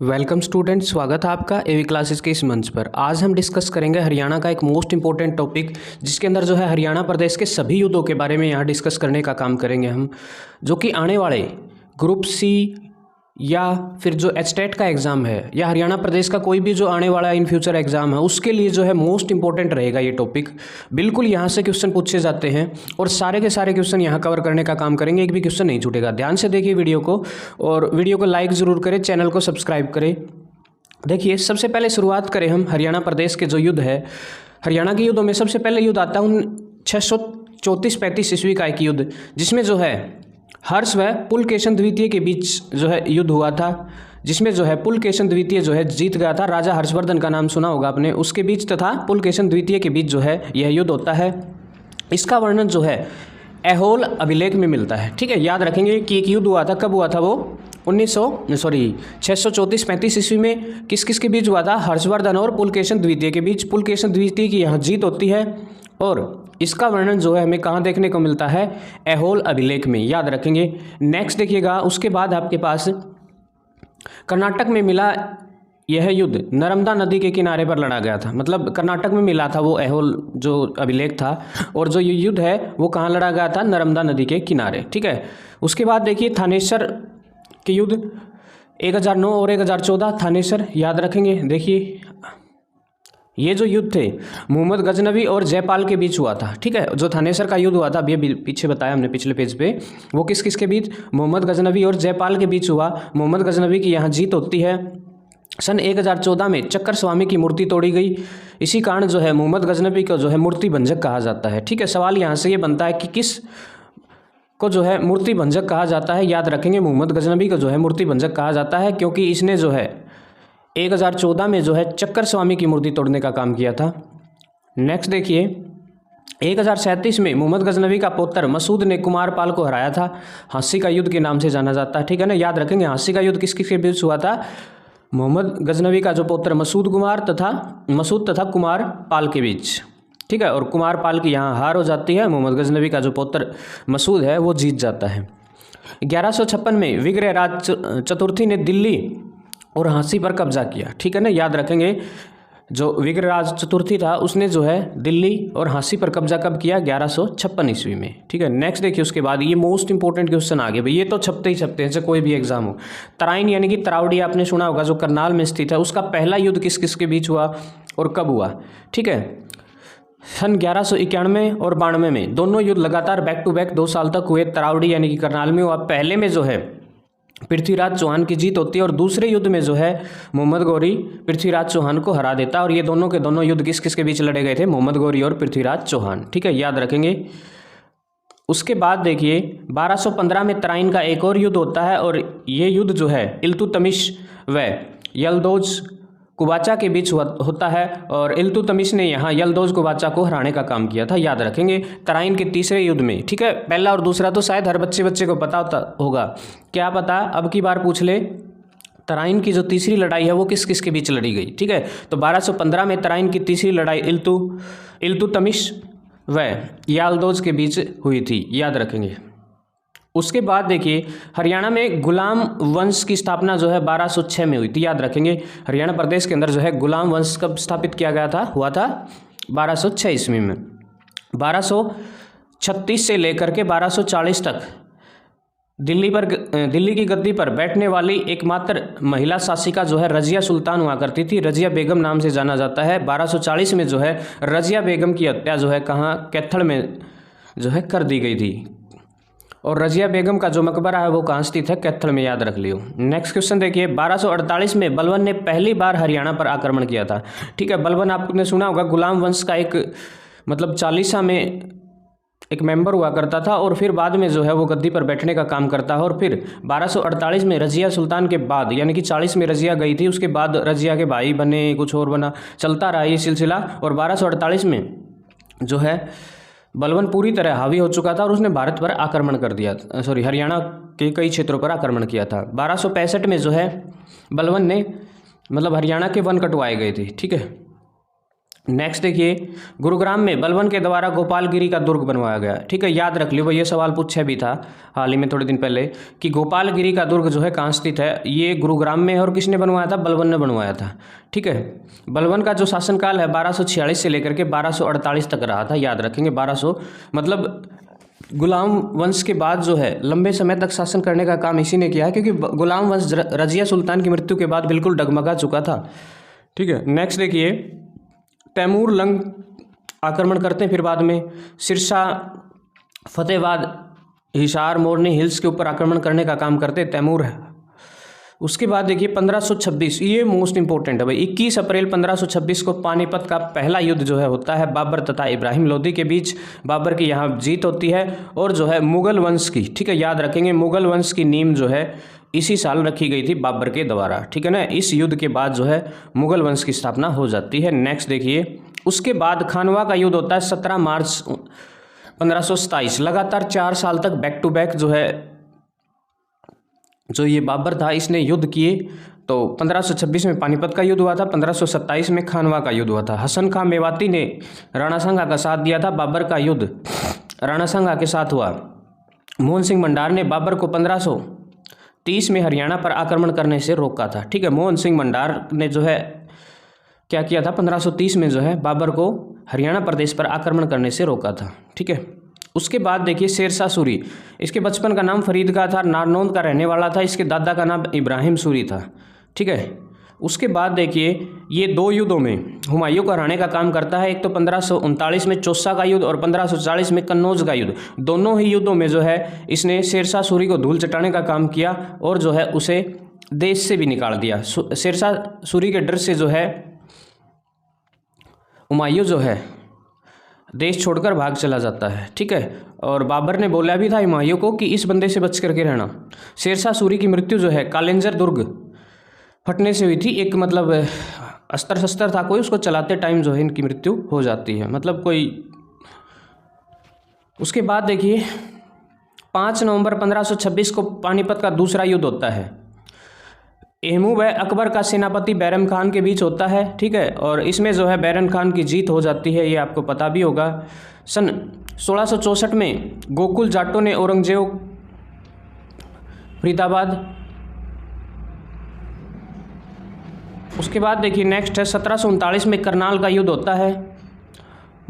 Welcome student, स्वागत है आपका एवी क्लासेस के इस मंच पर। आज हम डिस्कस करेंगे हरियाणा का एक मोस्ट इंपॉर्टेंट टॉपिक, जिसके अंदर जो है हरियाणा प्रदेश के सभी युद्धों के बारे में यहाँ डिस्कस करने का काम करेंगे हम, जो कि आने वाले ग्रुप सी या फिर जो एचटेट का एग्ज़ाम है या हरियाणा प्रदेश का कोई भी जो आने वाला इन फ्यूचर एग्ज़ाम है उसके लिए जो है मोस्ट इंपॉर्टेंट रहेगा ये टॉपिक। बिल्कुल यहाँ से क्वेश्चन पूछे जाते हैं और सारे के सारे क्वेश्चन यहाँ कवर करने का काम करेंगे, एक भी क्वेश्चन नहीं छूटेगा। ध्यान से देखिए वीडियो को और वीडियो को लाइक ज़रूर करें, चैनल को सब्सक्राइब करें। देखिए, सबसे पहले शुरुआत करें हम हरियाणा प्रदेश के जो युद्ध है। हरियाणा के युद्धों में सबसे पहले युद्ध आता है 634-35 ईस्वी का एक युद्ध, जिसमें जो है हर्ष व पुलकेशन द्वितीय के बीच जो है युद्ध हुआ था, जिसमें जो है पुलकेशन द्वितीय जो है जीत गया था। राजा हर्षवर्धन का नाम सुना होगा आपने, उसके बीच तथा पुलकेशन द्वितीय के बीच जो है यह युद्ध होता है। इसका वर्णन जो है ऐहोल अभिलेख में मिलता है। ठीक है, याद रखेंगे कि एक युद्ध हुआ था। कब हुआ था वो? 634-35 ईस्वी में। किस किस के बीच हुआ था? हर्षवर्धन और पुलकेशन द्वितीय के बीच। पुलकेशन द्वितीय की यहाँ जीत होती है और इसका वर्णन जो है हमें कहाँ देखने को मिलता है? ऐहोल अभिलेख में, याद रखेंगे। नेक्स्ट देखिएगा, उसके बाद आपके पास कर्नाटक में मिला यह युद्ध नर्मदा नदी के किनारे पर लड़ा गया था। मतलब कर्नाटक में मिला था वो ऐहोल जो अभिलेख था, और जो ये युद्ध है वो कहाँ लड़ा गया था? नर्मदा नदी के किनारे। ठीक है, उसके बाद देखिए थानेसर के युद्ध 1009 और 1014। थानेसर याद रखेंगे। देखिए, ये जो युद्ध थे मोहम्मद गजनवी और जयपाल के बीच हुआ था। ठीक है, जो थानेसर का युद्ध हुआ था, अभी पीछे बताया हमने पिछले पेज पे, वो किस किस के बीच? मोहम्मद गजनवी और जयपाल के बीच हुआ। मोहम्मद गजनवी की यहाँ जीत होती है। सन 1014 में चक्कर स्वामी की मूर्ति तोड़ी गई। इसी कारण जो है मोहम्मद गजनवी को जो है मूर्ति भंजक कहा जाता है। ठीक है, सवाल यहाँ से ये बनता है कि किस को जो है मूर्ति भंजक कहा जाता है? याद रखेंगे, मोहम्मद गजनवी को जो है मूर्ति भंजक कहा जाता है, क्योंकि इसने जो है 1014 में जो है चक्कर स्वामी की मूर्ति तोड़ने का काम किया था। नेक्स्ट देखिए, 1037 में मोहम्मद गजनवी का पुत्र मसूद ने कुमारपाल को हराया था। हाँसी का युद्ध के नाम से जाना जाता है। ठीक है ना, याद रखेंगे। हाँसी का युद्ध किस किस के बीच हुआ था? मोहम्मद गजनवी का जो पुत्र मसूद तथा कुमारपाल के बीच। ठीक है, और कुमारपाल की यहाँ हार हो जाती है। मोहम्मद गजनवी का जो पुत्र मसूद है वो जीत जाता है। 1156 में विग्रहराज चतुर्थी ने दिल्ली और हाँसी पर कब्जा किया। ठीक है ना, याद रखेंगे। जो विग्रहराज चतुर्थी था उसने जो है दिल्ली और हाँसी पर कब्जा कब किया? 1156 ईस्वी में। ठीक है, नेक्स्ट देखिए, उसके बाद ये मोस्ट इंपॉर्टेंट क्वेश्चन आ गए भाई, ये तो छपते ही छपते हैं, कोई भी एग्जाम हो। तराइन यानी कि तरावड़ी आपने सुना होगा, जो करनाल में स्थित है, उसका पहला युद्ध किस किस के बीच हुआ और कब हुआ? ठीक है, सन 1191 और 92 में दोनों युद्ध लगातार बैक टू बैक 2 साल तक हुए। तरावड़ी यानी कि करनाल में हुआ। पहले में जो है पृथ्वीराज चौहान की जीत होती है और दूसरे युद्ध में जो है मोहम्मद गौरी पृथ्वीराज चौहान को हरा देता है। और ये दोनों के दोनों युद्ध किस किस के बीच लड़े गए थे? मोहम्मद गौरी और पृथ्वीराज चौहान। ठीक है, याद रखेंगे। उसके बाद देखिए 1215 में तराइन का एक और युद्ध होता है, और ये युद्ध जो है इल्तुतमिश व यल्दौज कुबाचा के बीच होता है, और इल्तुतमिश ने यहाँ यल्दौज कुबाचा को हराने का काम किया था। याद रखेंगे, तराइन के तीसरे युद्ध में। ठीक है, पहला और दूसरा तो शायद हर बच्चे को पता होगा, क्या पता अब की बार पूछ ले। तराइन की जो तीसरी लड़ाई है वो किस किस के बीच लड़ी गई? ठीक है, तो 1215 में तराइन की तीसरी लड़ाई इल्तुतमिश व यल्दौज के बीच हुई थी। याद रखेंगे। उसके बाद देखिए, हरियाणा में गुलाम वंश की स्थापना जो है 1206 में हुई थी। याद रखेंगे, हरियाणा प्रदेश के अंदर जो है गुलाम वंश कब स्थापित किया गया था? हुआ था 1206 ईस्वी में। 1236 से लेकर के 1240 तक दिल्ली की गद्दी पर बैठने वाली एकमात्र महिला शासिका जो है रजिया सुल्तान हुआ करती थी। रजिया बेगम नाम से जाना जाता है। 1240 में जो है रजिया बेगम की हत्या जो है कहाँ? कैथल में जो है कर दी गई थी। और रजिया बेगम का जो मकबरा है वो कहाँ स्थित है? कैथल में, याद रख लियो। नेक्स्ट क्वेश्चन देखिए, 1248 में बलबन ने पहली बार हरियाणा पर आक्रमण किया था। ठीक है, बलबन आपने सुना होगा, गुलाम वंश का एक मतलब चालीसा में एक मेंबर हुआ करता था, और फिर बाद में जो है वो गद्दी पर बैठने का काम करता है। और फिर 1248 में रजिया सुल्तान के बाद, यानी कि 40 में रजिया गई थी, उसके बाद रजिया के भाई बने, कुछ और बना, चलता रहा ये सिलसिला। और 1248 में जो है बलबन पूरी तरह हावी हो चुका था और उसने भारत पर आक्रमण कर दिया, हरियाणा के कई क्षेत्रों पर आक्रमण किया था। 1265 में जो है बलबन ने मतलब हरियाणा के वन कटवाए गए थे। ठीक है, नेक्स्ट देखिए, गुरुग्राम में बलबन के द्वारा गोपालगिरी का दुर्ग बनवाया गया। ठीक है, याद रख लियो भाई, ये सवाल पूछा भी था हाल ही में थोड़े दिन पहले कि गोपालगिरी का दुर्ग जो है कहाँ स्थित है। ये गुरुग्राम में है और किसने बनवाया था? बलबन ने बनवाया था। ठीक है, बलबन का जो शासनकाल है 1246 से लेकर के 1248 तक रहा था। याद रखेंगे 1200 मतलब गुलाम वंश के बाद जो है लंबे समय तक शासन करने का काम इसी ने किया है, क्योंकि गुलाम वंश रजिया सुल्तान की मृत्यु के बाद बिल्कुल डगमगा चुका था। ठीक है, नेक्स्ट देखिए, तैमूर लंग आक्रमण करते हैं, फिर बाद में सिरसा, फतेहाबाद, हिसार, मोरनी हिल्स के ऊपर आक्रमण करने का काम करते तैमूर है। उसके बाद देखिए 1526, ये मोस्ट इंपॉर्टेंट है भाई। 21 अप्रैल 1526 को पानीपत का पहला युद्ध जो है होता है बाबर तथा इब्राहिम लोदी के बीच। बाबर की यहाँ जीत होती है और जो है मुगल वंश की, ठीक है याद रखेंगे, मुगल वंश की नींव जो है इसी साल रखी गई थी बाबर के द्वारा। ठीक है ना, इस युद्ध के बाद जो है मुगल वंश की स्थापना हो जाती है। नेक्स्ट देखिए, उसके बाद खानवा का युद्ध होता है 17 मार्च 1527। लगातार 4 साल तक बैक टू बैक जो है जो ये बाबर था इसने युद्ध किए। तो 1526 में पानीपत का युद्ध हुआ था, 1527 में खानवा का युद्ध हुआ था। हसन खां मेवाती ने राणा सांगा का साथ दिया था। बाबर का युद्ध राणा सांगा के साथ हुआ। मोहन सिंह भंडार ने बाबर को 1530 में हरियाणा पर आक्रमण करने से रोका था। ठीक है, मोहन सिंह भंडार ने जो है क्या किया था, 1530 में जो है बाबर को हरियाणा प्रदेश पर आक्रमण करने से रोका था। ठीक है, उसके बाद देखिए शेरशाह सूरी, इसके बचपन का नाम फरीद का था, नारनौंद का रहने वाला था। इसके दादा का नाम इब्राहिम सूरी था। ठीक है, उसके बाद देखिए ये 2 युद्धों में हुमायूं को हराने का काम करता है। एक तो 1539 में चौसा का युद्ध और 1540 में कन्नौज का युद्ध। दोनों ही युद्धों में जो है इसने शेरशाह सूरी को धूल चटाने का काम किया और जो है उसे देश से भी निकाल दिया। शेरशाह सूरी के डर से जो है हुमायूं जो है देश छोड़कर भाग चला जाता है। ठीक है, और बाबर ने बोला भी था हुमायूं को कि इस बंदे से बच करके रहना। शेरशाह सूरी की मृत्यु जो है कालेंजर दुर्ग फटने से हुई थी। एक मतलब अस्त्र शस्त्र था कोई, उसको चलाते टाइम जो है इनकी मृत्यु हो जाती है, मतलब कोई। उसके बाद देखिए 5 नवंबर 1526 को पानीपत का दूसरा युद्ध होता है। महमूद व अकबर का सेनापति बैरम खान के बीच होता है। ठीक है, और इसमें जो है बैरम खान की जीत हो जाती है, ये आपको पता भी होगा। सन 1664 में गोकुल जाटों ने औरंगजेब फरीदाबाद। उसके बाद देखिए नेक्स्ट है 1739 में करनाल का युद्ध होता है।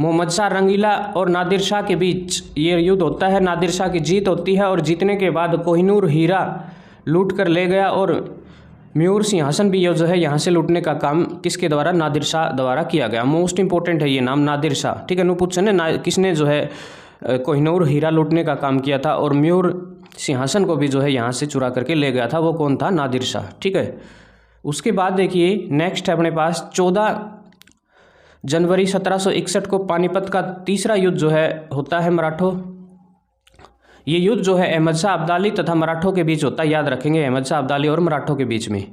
मोहम्मद शाह रंगीला और नादिर शाह के बीच ये युद्ध होता है। नादिर शाह की जीत होती है और जीतने के बाद कोहिनूर हीरा लूट कर ले गया और म्यूर सिंहासन भी जो है यहाँ से लूटने का काम किसके द्वारा? नादिर शाह द्वारा किया गया। मोस्ट इंपॉर्टेंट है ये नाम नादिर शाह। ठीक है, नु पूछे ना किसने जो है कोहिनूर हीरा लूटने का काम किया था और म्यूर सिंहासन को भी जो है यहाँ से चुरा करके ले गया था, वो कौन था? नादिर शाह। ठीक है, उसके बाद देखिए नेक्स्ट है अपने पास 14 जनवरी 1761 को पानीपत का तीसरा युद्ध जो है होता है मराठों। ये युद्ध जो है अहमद शाह अब्दाली तथा मराठों के बीच होता है। याद रखेंगे, अहमद शाह अब्दाली और मराठों के बीच में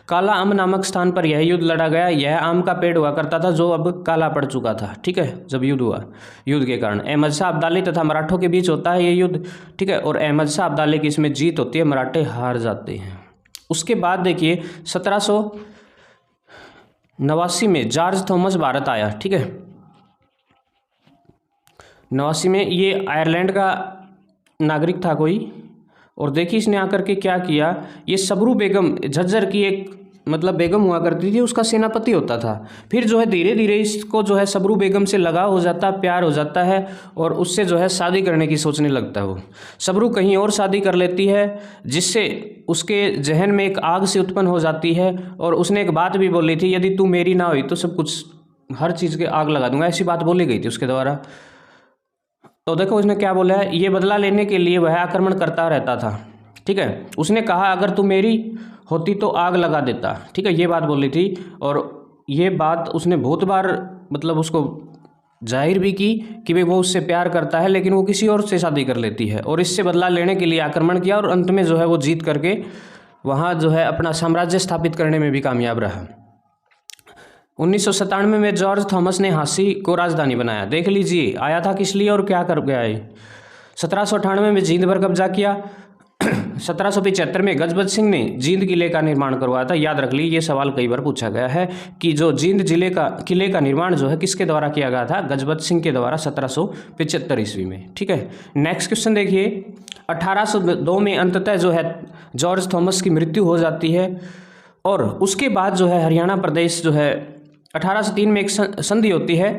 काला आम नामक स्थान पर यह युद्ध लड़ा गया। यह आम का पेड़ हुआ करता था जो अब काला पड़ चुका था। ठीक है, जब युद्ध हुआ, युद्ध के कारण अहमद शाह अब्दाली तथा मराठों के बीच होता है ये युद्ध। ठीक है, और अहमद शाह अब्दाली की इसमें जीत होती है, मराठे हार जाते हैं। उसके बाद देखिए 1789 में जॉर्ज थॉमस भारत आया। ठीक है, 89 में ये आयरलैंड का नागरिक था कोई, और देखिए इसने आकर के क्या किया, ये सबरू बेगम झज्जर की एक मतलब बेगम हुआ करती थी, उसका सेनापति होता था। फिर जो है धीरे धीरे इसको जो है सबरू बेगम से लगाव हो जाता है, प्यार हो जाता है और उससे जो है शादी करने की सोचने लगता है। वो सबरू कहीं और शादी कर लेती है, जिससे उसके जहन में एक आग से उत्पन्न हो जाती है। और उसने एक बात भी बोली थी, यदि तू मेरी ना हुई तो सब कुछ हर चीज़ के आग लगा दूंगा, ऐसी बात बोली गई थी उसके द्वारा। तो देखो उसने क्या बोला है, ये बदला लेने के लिए वह आक्रमण करता रहता था। ठीक है, उसने कहा अगर तू मेरी होती तो आग लगा देता। ठीक है, ये बात बोली थी और ये बात उसने बहुत बार मतलब उसको जाहिर भी की कि भाई वो उससे प्यार करता है, लेकिन वो किसी और से शादी कर लेती है और इससे बदला लेने के लिए आक्रमण किया और अंत में जो है वो जीत करके वहाँ जो है अपना साम्राज्य स्थापित करने में भी कामयाब रहा। 1997 में जॉर्ज थॉमस ने झांसी को राजधानी बनाया। देख लीजिए आया था किस लिए और क्या कर गया है। 1798 में जींद पर कब्जा किया। 1775 में गजपत सिंह ने जींद किले का निर्माण करवाया था। याद रख ली, ये सवाल कई बार पूछा गया है कि जो जींद किले का निर्माण जो है किसके द्वारा किया गया था, गजपत सिंह के द्वारा 1775 ईस्वी में। ठीक है, नेक्स्ट क्वेश्चन देखिए, 1802 में अंततः जो है जॉर्ज थॉमस की मृत्यु हो जाती है और उसके बाद जो है हरियाणा प्रदेश जो है 1803 में एक संधि होती है,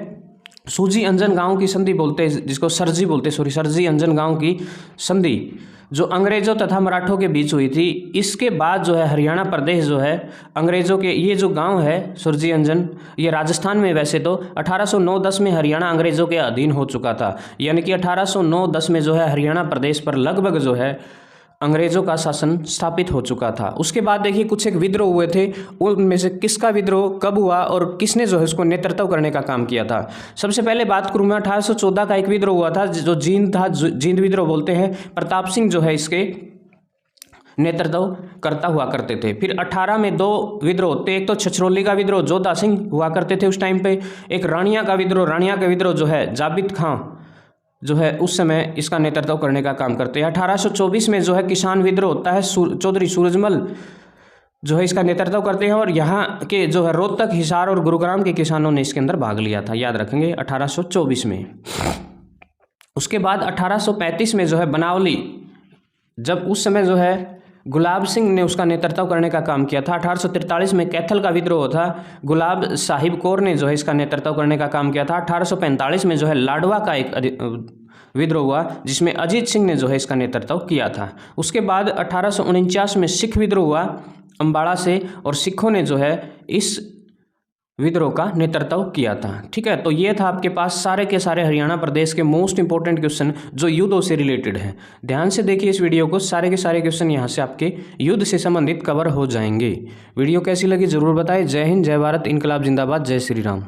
सूजी अंजन गांव की संधि बोलते हैं, जिसको सरजी बोलते हैं, सरजी अंजन गांव की संधि जो अंग्रेजों तथा मराठों के बीच हुई थी। इसके बाद जो है हरियाणा प्रदेश जो है अंग्रेजों के, ये जो गांव है सुरजी अंजन, ये राजस्थान में वैसे तो 1809-10 में हरियाणा अंग्रेजों के अधीन हो चुका था, यानी कि 1809-10 में जो है हरियाणा प्रदेश पर लगभग जो है अंग्रेजों का शासन स्थापित हो चुका था। उसके बाद देखिए कुछ एक विद्रोह हुए थे, उनमें से किसका विद्रोह कब हुआ और किसने जो है उसको नेतृत्व करने का काम किया था। सबसे पहले बात करूँ मैं 1814 का एक विद्रोह हुआ था जो जींद था, जींद विद्रोह बोलते हैं। प्रताप सिंह जो है इसके नेतृत्व करता हुआ करते थे। फिर 18 में 2 विद्रोह होते, एक तो छछरौली का विद्रोह जोधा सिंह हुआ करते थे उस टाइम पे, एक रानिया का विद्रोह जो है जाबित खां जो है उस समय इसका नेतृत्व करने का काम करते हैं। 1824 में जो है किसान विद्रोह होता है, चौधरी सूरजमल जो है इसका नेतृत्व करते हैं और यहाँ के जो है रोहतक, हिसार और गुरुग्राम के किसानों ने इसके अंदर भाग लिया था, याद रखेंगे 1824 में। उसके बाद 1835 में जो है बनावली, जब उस समय जो है गुलाब सिंह ने उसका नेतृत्व करने का काम किया था। 1843 में कैथल का विद्रोह था, गुलाब साहिब कौर ने जो है इसका नेतृत्व करने का काम किया था। 1845 में जो है लाडवा का एक विद्रोह हुआ जिसमें अजीत सिंह ने जो है इसका नेतृत्व किया था। उसके बाद 1849 में सिख विद्रोह हुआ अम्बाड़ा से और सिखों ने जो है इस विद्रोह का नेतृत्व किया था। ठीक है, तो ये था आपके पास सारे के सारे हरियाणा प्रदेश के मोस्ट इंपॉर्टेंट क्वेश्चन जो युद्धों से रिलेटेड है। ध्यान से देखिए इस वीडियो को, सारे के सारे क्वेश्चन यहाँ से आपके युद्ध से संबंधित कवर हो जाएंगे। वीडियो कैसी लगी जरूर बताएं। जय हिंद, जय भारत, इनकलाब जिंदाबाद, जय श्री राम।